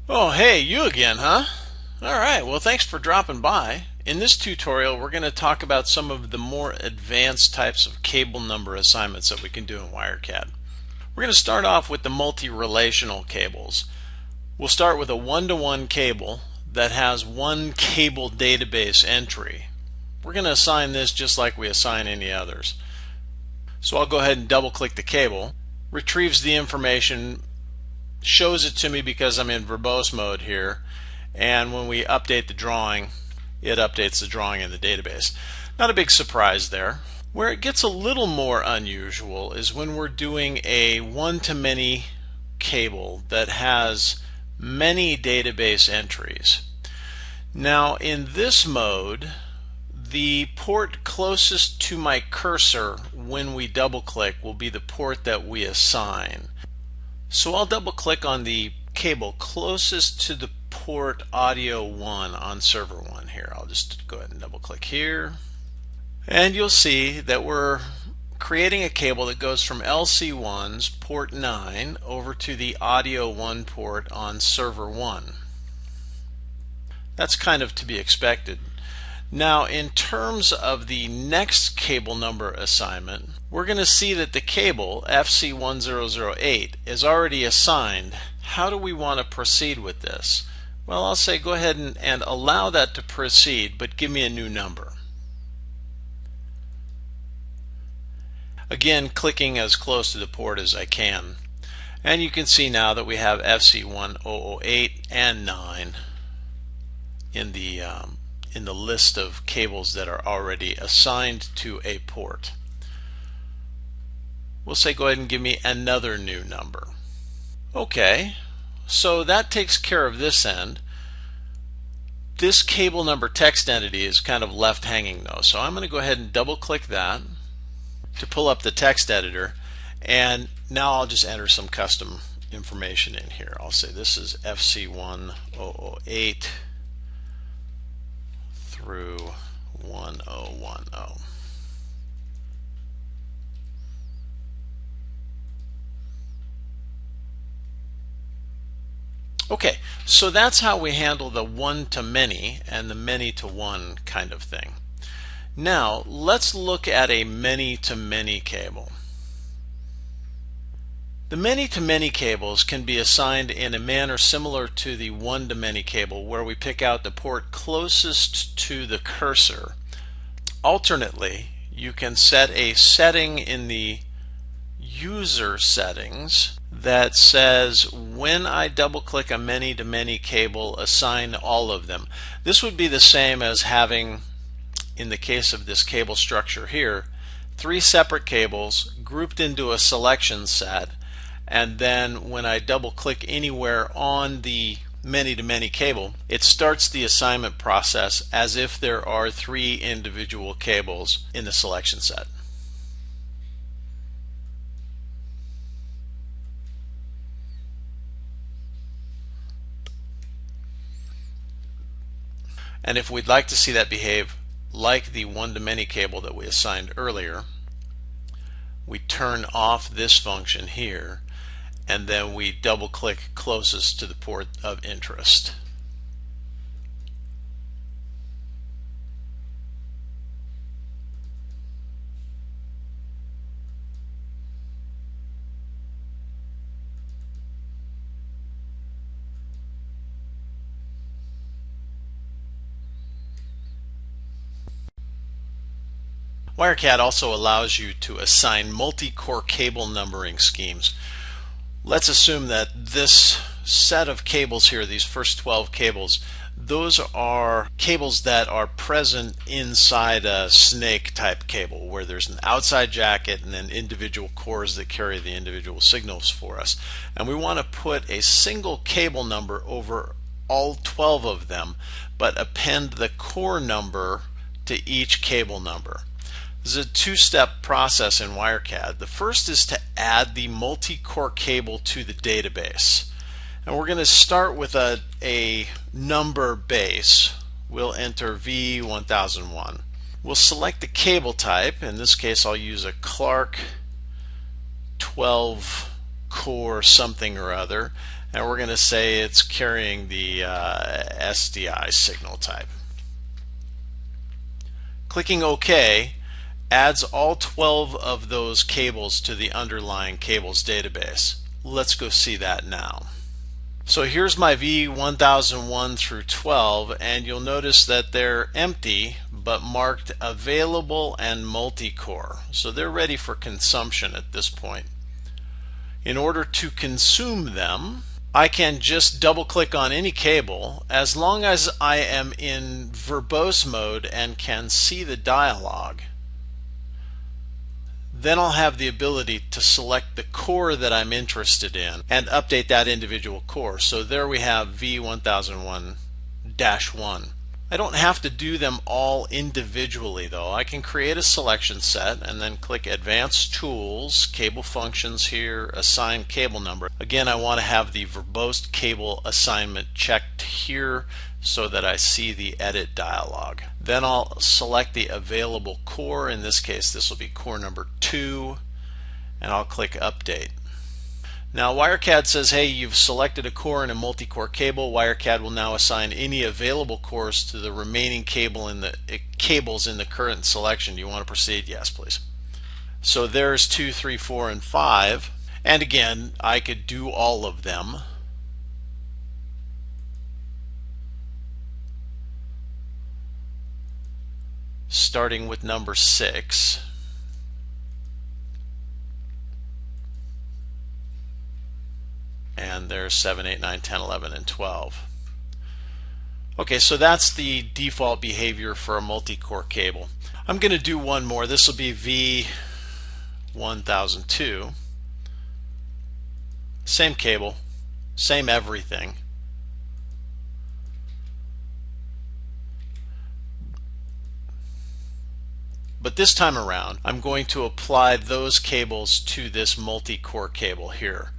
Oh, hey, you again, huh? All right, well, thanks for dropping by. In this tutorial, we're going to talk about some of the more advanced types of cable number assignments that we can do in WireCAD. We're going to start off with the multi-relational cables. We'll start with a one-to-one cable that has one cable database entry. We're going to assign this just like we assign any others. So I'll go ahead and double-click the cable, retrieves the information, shows it to me because I'm in verbose mode here, and when we update the drawing, it updates the drawing in the database. Not a big surprise there. Where it gets a little more unusual is when we're doing a one-to-many cable that has many database entries. Now in this mode, the port closest to my cursor when we double click will be the port that we assign. So I'll double click on the cable closest to the port audio 1 on server 1 here. I'll just go ahead and double click here. And you'll see that we're creating a cable that goes from LC1's port 9 over to the audio 1 port on server 1. That's kind of to be expected. Now in terms of the next cable number assignment, we're going to see that the cable FC1008 is already assigned. How do we want to proceed with this? Well, I'll say go ahead and allow that to proceed, but give me a new number. Again, clicking as close to the port as I can. And you can see now that we have FC1008 and 9 in the list of cables that are already assigned to a port. We'll say go ahead and give me another new number. Okay, so that takes care of this end. This cable number text entity is kind of left hanging though, so I'm going to go ahead and double click that to pull up the text editor, and now I'll just enter some custom information in here. I'll say this is FC1008 through 1010. Okay, so that's how we handle the one-to-many and the many-to-one kind of thing. Now let's look at a many-to-many cable. The many-to-many cables can be assigned in a manner similar to the one-to-many cable, where we pick out the port closest to the cursor. Alternately, you can set a setting in the user settings that says when I double click a many-to-many cable, assign all of them. This would be the same as having, in the case of this cable structure here, 3 separate cables grouped into a selection set, and then when I double click anywhere on the many-to-many cable, it starts the assignment process as if there are 3 individual cables in the selection set. And if we'd like to see that behave like the one-to-many cable that we assigned earlier, we turn off this function here, and then we double click closest to the port of interest. WireCAD also allows you to assign multi-core cable numbering schemes. Let's assume that this set of cables here, these first 12 cables, those are cables that are present inside a snake type cable, where there's an outside jacket and then individual cores that carry the individual signals for us. And we want to put a single cable number over all 12 of them, but append the core number to each cable number. This is a 2-step process in WireCAD. The first is to add the multi-core cable to the database. And we're going to start with a number base. We'll enter V1001. We'll select the cable type. In this case, I'll use a Clark 12 core something or other. and we're going to say it's carrying the SDI signal type. Clicking OK adds all 12 of those cables to the underlying cables database. Let's go see that now. So here's my V1001 through 12, and you'll notice that they're empty but marked available and multi-core. So they're ready for consumption at this point. In order to consume them, I can just double click on any cable as long as I am in verbose mode and can see the dialog. Then I'll have the ability to select the core that I'm interested in and update that individual core. So there we have V1001-1. I don't have to do them all individually though. I can create a selection set and then click Advanced Tools, Cable Functions here, Assign Cable Number. Again, I want to have the verbose cable assignment checked here so that I see the edit dialog. Then I'll select the available core. In this case, this will be core number 2, and I'll click Update. Now WireCAD says, hey, you've selected a core in a multi-core cable. WireCAD will now assign any available cores to the remaining cables in the current selection. Do you want to proceed? Yes, please. So there's 2, 3, 4, and 5. And again, I could do all of them. Starting with number 6. And there's 7, 8, 9, 10, 11, and 12. Okay, so that's the default behavior for a multi-core cable. I'm going to do one more. This will be V1002. Same cable, same everything. But this time around, I'm going to apply those cables to this multi-core cable here.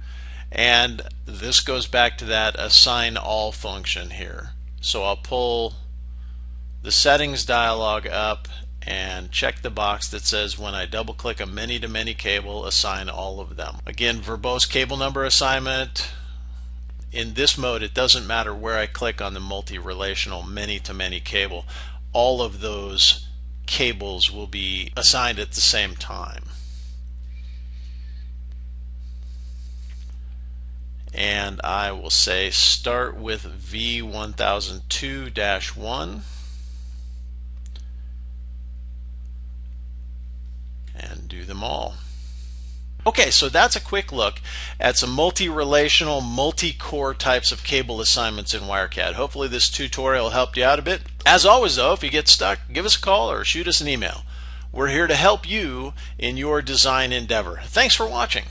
And this goes back to that assign all function here. So I'll pull the settings dialog up and check the box that says when I double click a many-to-many cable, assign all of them. Again, verbose cable number assignment. In this mode, it doesn't matter where I click on the multi-relational many-to-many cable. All of those cables will be assigned at the same time. And I will say start with V1002-1 and do them all. Okay, so that's a quick look at some multi-relational, multi-core types of cable assignments in WireCAD. Hopefully this tutorial helped you out a bit. As always though, if you get stuck, give us a call or shoot us an email. We're here to help you in your design endeavor. Thanks for watching.